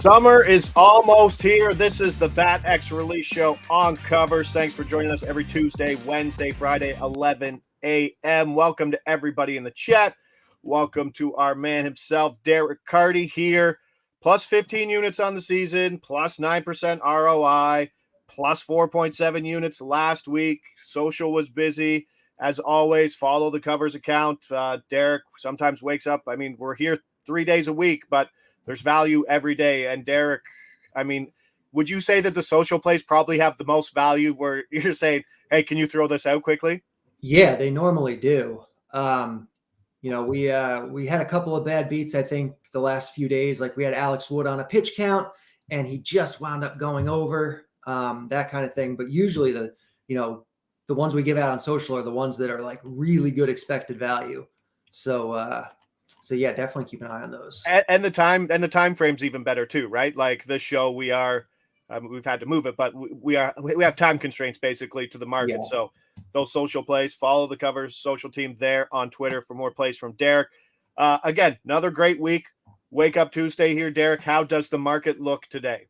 Summer is almost here. This is the Bat X Release Show on Covers. Thanks for joining us every Tuesday, Wednesday, Friday, 11 a.m. Welcome to everybody in the chat. Welcome to our man himself, Derek Carty here. Plus 15 units on the season, plus 9% ROI, plus 4.7 units last week. Social was busy. As always, follow the Covers account. Derek sometimes wakes up. I mean, we're here 3 days a week, but there's value every day. And Derek, I mean, would you say that the social plays probably have the most value where you're saying, hey, can you throw this out quickly? Yeah, they normally do. We had a couple of bad beats, I think, the last few days. Like we had Alex Wood on a pitch count and he just wound up going over, that kind of thing. But usually the ones we give out on social are the ones that are like really good expected value. So yeah, definitely keep an eye on those. And the time frame's even better too, right? Like this show, we've had to move it, but we have time constraints basically to the market. Yeah. So those social plays, follow the Covers social team there on Twitter for more plays from Derek. Again, another great week. Wake up Tuesday here, Derek. How does the market look today?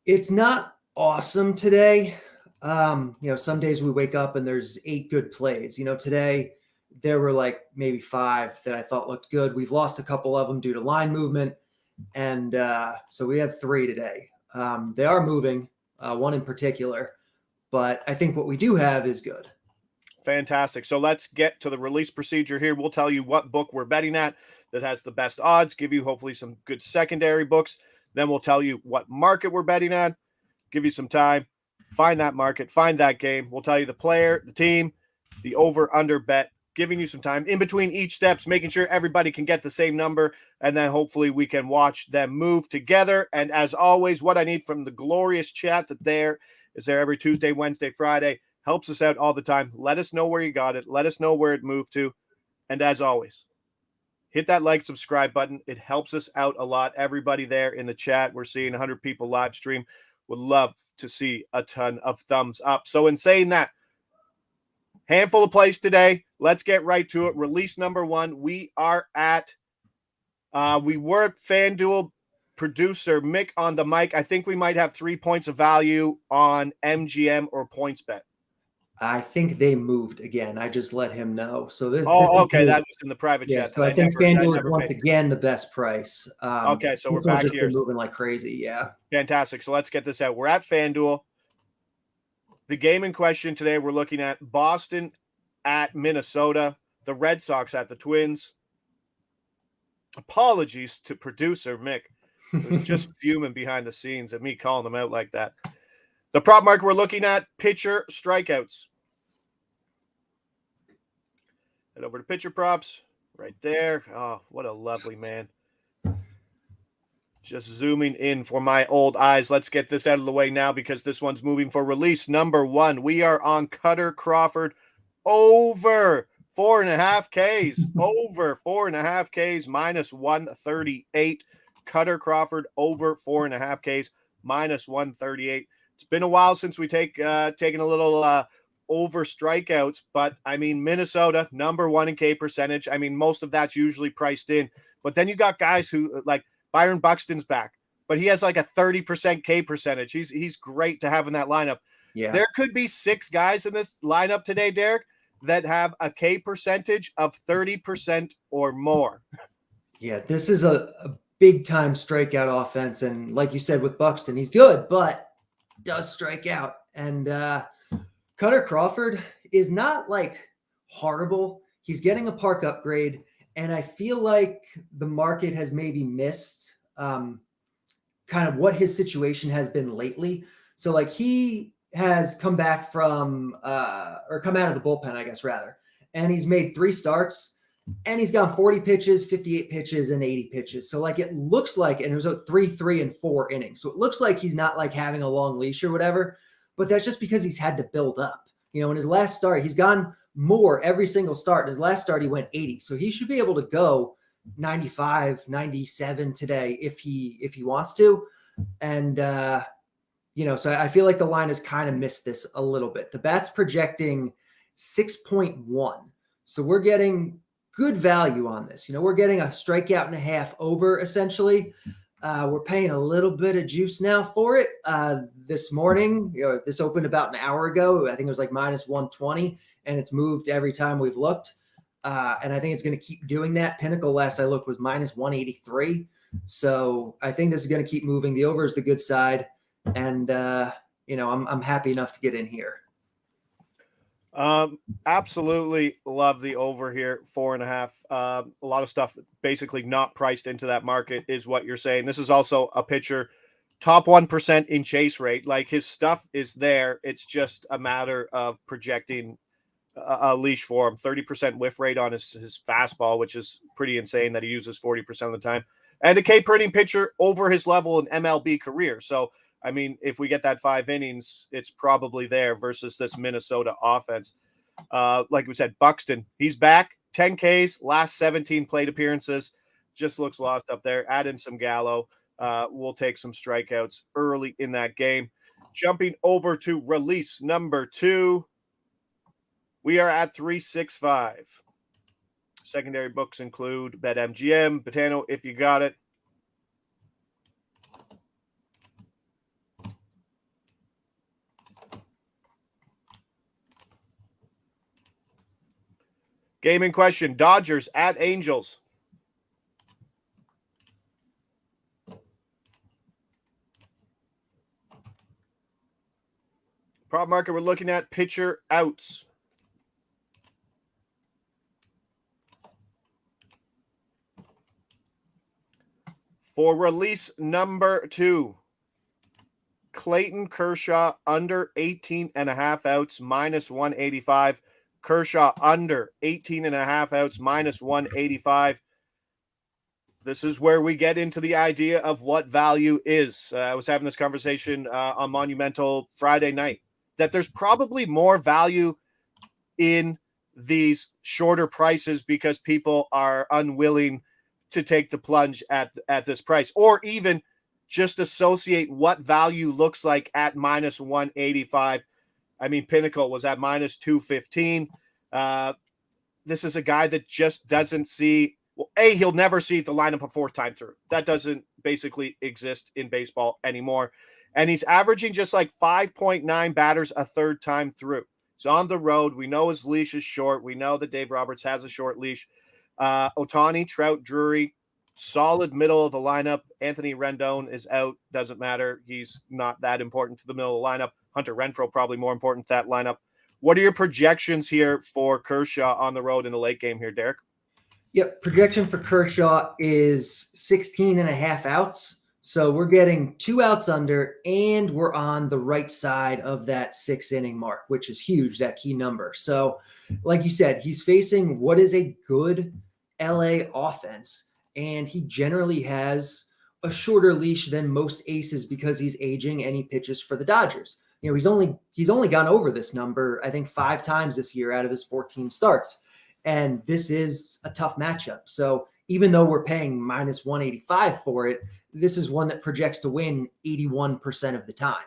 It's not awesome today. Some days we wake up and there's 8 good plays. Today there were like maybe 5 that I thought looked good. We've lost a couple of them due to line movement. And so we have 3 today. They are moving, one in particular, but I think what we do have is good. Fantastic. So let's get to the release procedure here. We'll tell you what book we're betting at that has the best odds, give you hopefully some good secondary books. Then we'll tell you what market we're betting on, give you some time, find that market, find that game. We'll tell you the player, the team, the over-under bet, giving you some time in between each steps, making sure everybody can get the same number, and then hopefully we can watch them move together. And as always, what I need from the glorious chat that is there every Tuesday, Wednesday, Friday, helps us out all the time. Let us know where you got it. Let us know where it moved to. And as always, hit that like, subscribe button. It helps us out a lot. Everybody there in the chat, we're seeing 100 people live stream. Would love to see a ton of thumbs up. So in saying that, handful of plays today. Let's get right to it. Release number 1. We were at FanDuel producer Mick on the mic. I think we might have 3 points of value on MGM or PointsBet. I think they moved again. I just let him know. So this. Okay. That was in the private chat. So I think FanDuel is once again the best price. Okay. So we're back just here. Moving like crazy. Yeah. Fantastic. So let's get this out. We're at FanDuel. The game in question today, we're looking at Boston at Minnesota, the Red Sox at the Twins. Apologies to producer Mick, who's just fuming behind the scenes at me calling him out like that. The prop market we're looking at, pitcher strikeouts. Head over to pitcher props right there. Oh, what a lovely man. Just zooming in for my old eyes. Let's get this out of the way now because this one's moving for release number 1. We are on Cutter Crawford over 4.5 Ks. Over 4.5 Ks minus 138. Cutter Crawford over 4.5 Ks minus 138. It's been a while since we taken a little over strikeouts, but I mean, Minnesota, number 1 in K percentage. I mean, most of that's usually priced in, but then you got guys who like Byron Buxton's back, but he has like a 30% K percentage. He's great to have in that lineup. Yeah. There could be 6 guys in this lineup today, Derek, that have a K percentage of 30% or more. Yeah, this is a big time strikeout offense. And like you said, with Buxton, he's good, but does strike out. And Cutter Crawford is not like horrible. He's getting a park upgrade. And I feel like the market has maybe missed kind of what his situation has been lately. So like he has come back from or come out of the bullpen, I guess, rather. And he's made 3 starts and he's gone 40 pitches, 58 pitches, and 80 pitches. So like it looks like, and it was 3, 3, and 4 innings. So it looks like he's not like having a long leash or whatever, but that's just because he's had to build up. In his last start, he's gone more every single start. In his last start, he went 80. So he should be able to go 95, 97 today if he wants to. And, so I feel like the line has kind of missed this a little bit. The bat's projecting 6.1. So we're getting good value on this. We're getting a strikeout and a half over essentially. We're paying a little bit of juice now for it. This morning, this opened about an hour ago. I think it was like minus 120, and it's moved every time we've looked. And I think it's going to keep doing that. Pinnacle, last I looked, was minus 183. So I think this is going to keep moving. The over is the good side. And, I'm happy enough to get in here. Absolutely love the over here, 4.5. A lot of stuff basically not priced into that market is what you're saying. This is also a pitcher, top 1% in chase rate. Like, his stuff is there. It's just a matter of projecting a leash for him. 30% whiff rate on his fastball, which is pretty insane that he uses 40% of the time. And a K-printing pitcher over his level in MLB career. So, I mean, if we get that 5 innings, it's probably there versus this Minnesota offense. Like we said, Buxton, he's back. 10 Ks, last 17 plate appearances. Just looks lost up there. Add in some Gallo. We'll take some strikeouts early in that game. Jumping over to release number 2. We are at 365. Secondary books include BetMGM, Botano, if you got it. Game in question, Dodgers at Angels. Prop market, we're looking at pitcher outs. For release number 2, Clayton Kershaw under 18.5 outs, minus 185. Kershaw under 18.5 outs, minus 185. This is where we get into the idea of what value is. I was having this conversation on Monumental Friday night, that there's probably more value in these shorter prices because people are unwilling to take the plunge at this price, or even just associate what value looks like at minus 185. I mean, Pinnacle was at minus 215. This is a guy that just doesn't see, well, he'll never see the lineup a fourth time through. That doesn't basically exist in baseball anymore. And he's averaging just like 5.9 batters a third time through. So on the road, we know his leash is short. We know that Dave Roberts has a short leash. Ohtani, Trout, Drury, solid middle of the lineup. Anthony Rendon is out. Doesn't matter. He's not that important to the middle of the lineup. Hunter Renfroe, probably more important to that lineup. What are your projections here for Kershaw on the road in the late game here, Derek? Yep. Projection for Kershaw is 16.5 outs. So we're getting 2 outs under, and we're on the right side of that 6-inning mark, which is huge, that key number. So like you said, he's facing what is a good LA offense, and he generally has a shorter leash than most aces because he's aging and he pitches for the Dodgers. He's only gone over this number, I think, 5 times this year out of his 14 starts. And this is a tough matchup. So even though we're paying minus 185 for it, this is one that projects to win 81% of the time.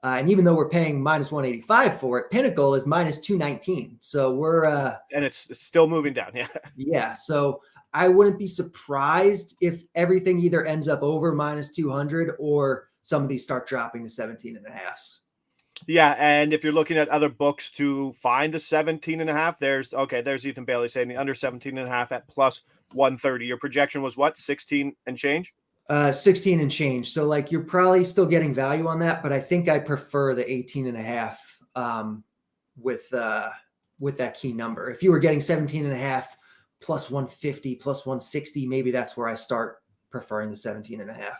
And even though we're paying minus 185 for it, Pinnacle is minus 219. So we're and it's still moving down. Yeah. Yeah. So I wouldn't be surprised if everything either ends up over minus 200 or some of these start dropping to 17.5s. Yeah, and if you're looking at other books to find the 17.5, there's Ethan Bailey saying the under 17.5 at plus 130. Your projection was what, 16 and change? 16 and change. So like you're probably still getting value on that, but I think I prefer the 18.5 with that key number. If you were getting 17.5 plus 150 plus 160, maybe that's where I start preferring the 17.5.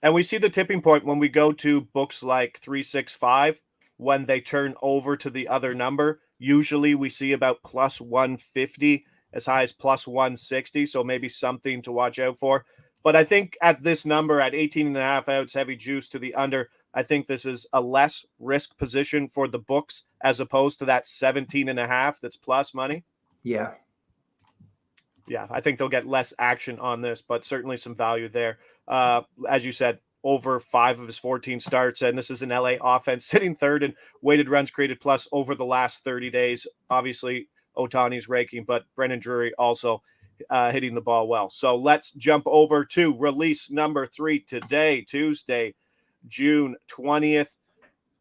And we see the tipping point when we go to books like 365. When they turn over to the other number, usually we see about plus 150, as high as plus 160. So maybe something to watch out for. But I think at this number, at 18.5 outs, heavy juice to the under, I think this is a less risk position for the books as opposed to that 17.5 that's plus money. Yeah. Yeah, I think they'll get less action on this, but certainly some value there. As you said, over 5 of his 14 starts, and this is an LA offense sitting third in weighted runs created plus over the last 30 days. Obviously, Ohtani's raking, but Brendan Drury also hitting the ball well. So let's jump over to release number 3 today, Tuesday, June 20th.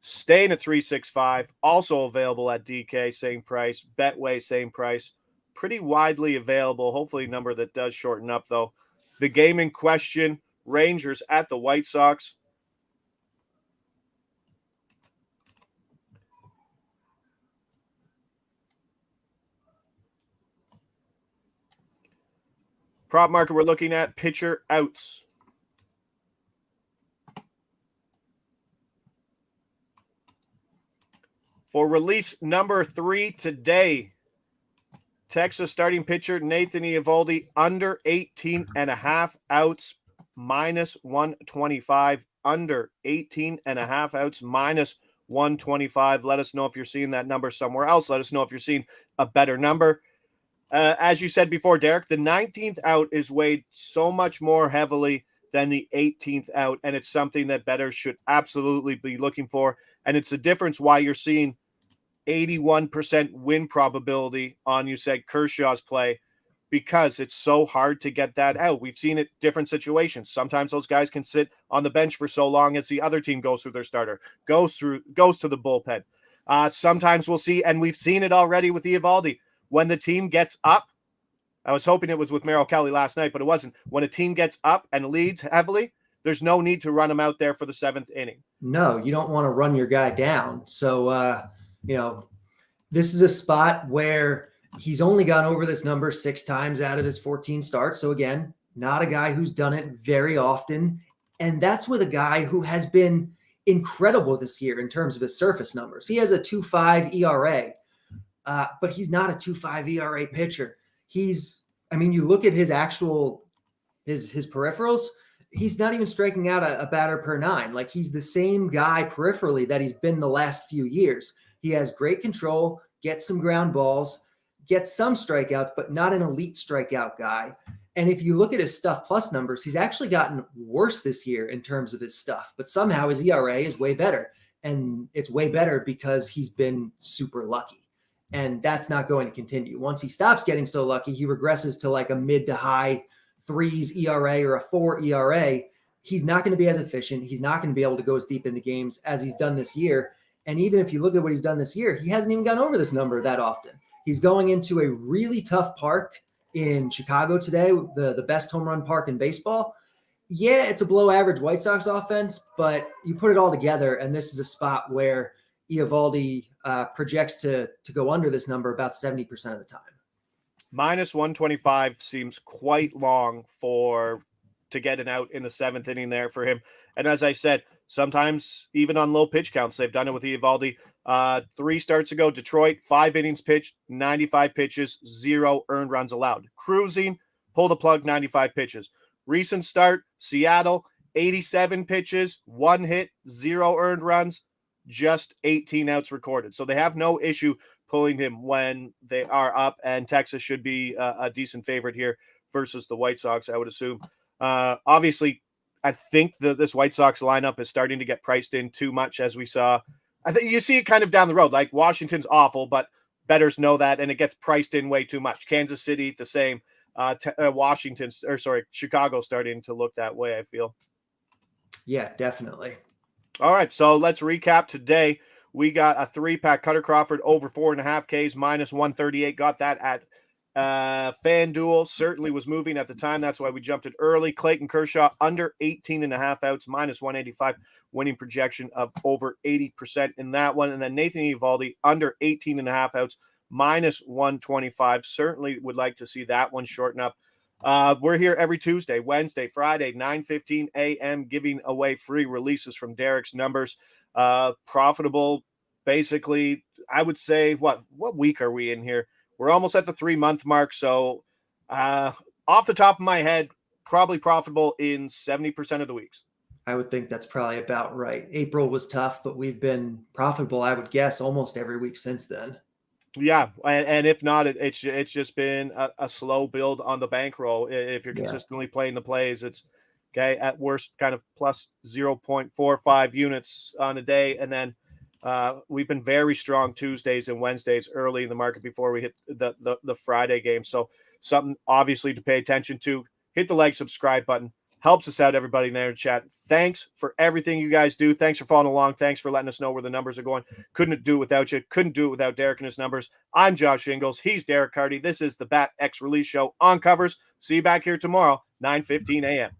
Staying at 365, also available at DK, same price. Betway, same price. Pretty widely available. Hopefully a number that does shorten up, though. The game in question, Rangers at the White Sox. Prop market, we're looking at pitcher outs. For release number 3 today, Texas starting pitcher Nathan Eovaldi under 18.5 outs, minus 125. Under 18.5 outs, minus 125. Let us know if you're seeing that number somewhere else. Let us know if you're seeing a better number. As you said before, Derek, the 19th out is weighed so much more heavily than the 18th out, and it's something that bettors should absolutely be looking for. And it's the difference why you're seeing 81% win probability on, you said, Kershaw's play, because it's so hard to get that out. We've seen it different situations. Sometimes those guys can sit on the bench for so long as the other team goes through their starter, goes to the bullpen. Sometimes we'll see, and we've seen it already with Eovaldi, when the team gets up. I was hoping it was with Merrill Kelly last night, but it wasn't. When a team gets up and leads heavily, there's no need to run him out there for the 7th inning. No, you don't want to run your guy down. So, this is a spot where he's only gone over this number 6 times out of his 14 starts. So again, not a guy who's done it very often. And that's with a guy who has been incredible this year in terms of his surface numbers. He has a 2.5 ERA, but he's not a 2.5 ERA pitcher. You look at his actual, his peripherals, he's not even striking out a batter per 9. Like, he's the same guy peripherally that he's been the last few years. He has great control, gets some ground balls, gets some strikeouts, but not an elite strikeout guy. And if you look at his stuff plus numbers, he's actually gotten worse this year in terms of his stuff, but somehow his ERA is way better. And it's way better because he's been super lucky. And that's not going to continue. Once he stops getting so lucky, he regresses to like a mid to high 3s ERA or a 4 ERA. He's not going to be as efficient. He's not going to be able to go as deep into games as he's done this year. And even if you look at what he's done this year, he hasn't even gone over this number that often. He's going into a really tough park in Chicago today, the best home run park in baseball. Yeah, it's a below average White Sox offense, but you put it all together, and this is a spot where Eovaldi projects to go under this number about 70% of the time. Minus 125 seems quite long to get an out in the 7th inning there for him. And as I said, sometimes even on low pitch counts, they've done it with Eovaldi. 3 starts ago, Detroit, 5 innings pitched, 95 pitches, 0 earned runs allowed. Cruising, pull the plug, 95 pitches. Recent start, Seattle, 87 pitches, 1 hit, 0 earned runs, just 18 outs recorded. So they have no issue pulling him when they are up, and Texas should be a decent favorite here versus the White Sox, I would assume. Obviously, I think this White Sox lineup is starting to get priced in too much, as we saw. I think you see it kind of down the road. Like, Washington's awful, but bettors know that, and it gets priced in way too much. Kansas City, the same. Chicago starting to look that way, I feel. Yeah, definitely. All right, so let's recap today. We got a 3-pack Cutter Crawford over 4.5 Ks, minus 138. Got that at FanDuel. Certainly was moving at the time. That's why we jumped it early. Clayton Kershaw under 18.5 outs, minus 185. Winning projection of over 80% in that one. And then Nathan Eovaldi under 18.5 outs, minus 125. Certainly would like to see that one shorten up. We're here every Tuesday, Wednesday, Friday, 9:15 a.m., giving away free releases from Derek's numbers. Profitable, basically, I would say, what week are we in here? We're almost at the 3-month mark. So off the top of my head, probably profitable in 70% of the weeks. I would think that's probably about right. April was tough, but we've been profitable, I would guess, almost every week since then. Yeah, and if not, it's just been a slow build on the bankroll. If you're consistently playing the plays, it's okay. At worst, kind of plus 0.45 units on a day, and then we've been very strong Tuesdays and Wednesdays early in the market before we hit the Friday game. So Something obviously to pay attention to. Hit the like, subscribe button. Helps us out, everybody in there in chat. Thanks for everything you guys do. Thanks for following along. Thanks for letting us know where the numbers are going. Couldn't do it without you. Couldn't do it without Derek and his numbers. I'm Josh Ingles. He's Derek Carty. This is the Bat X Release Show on Covers. See you back here tomorrow, 9:15 a.m.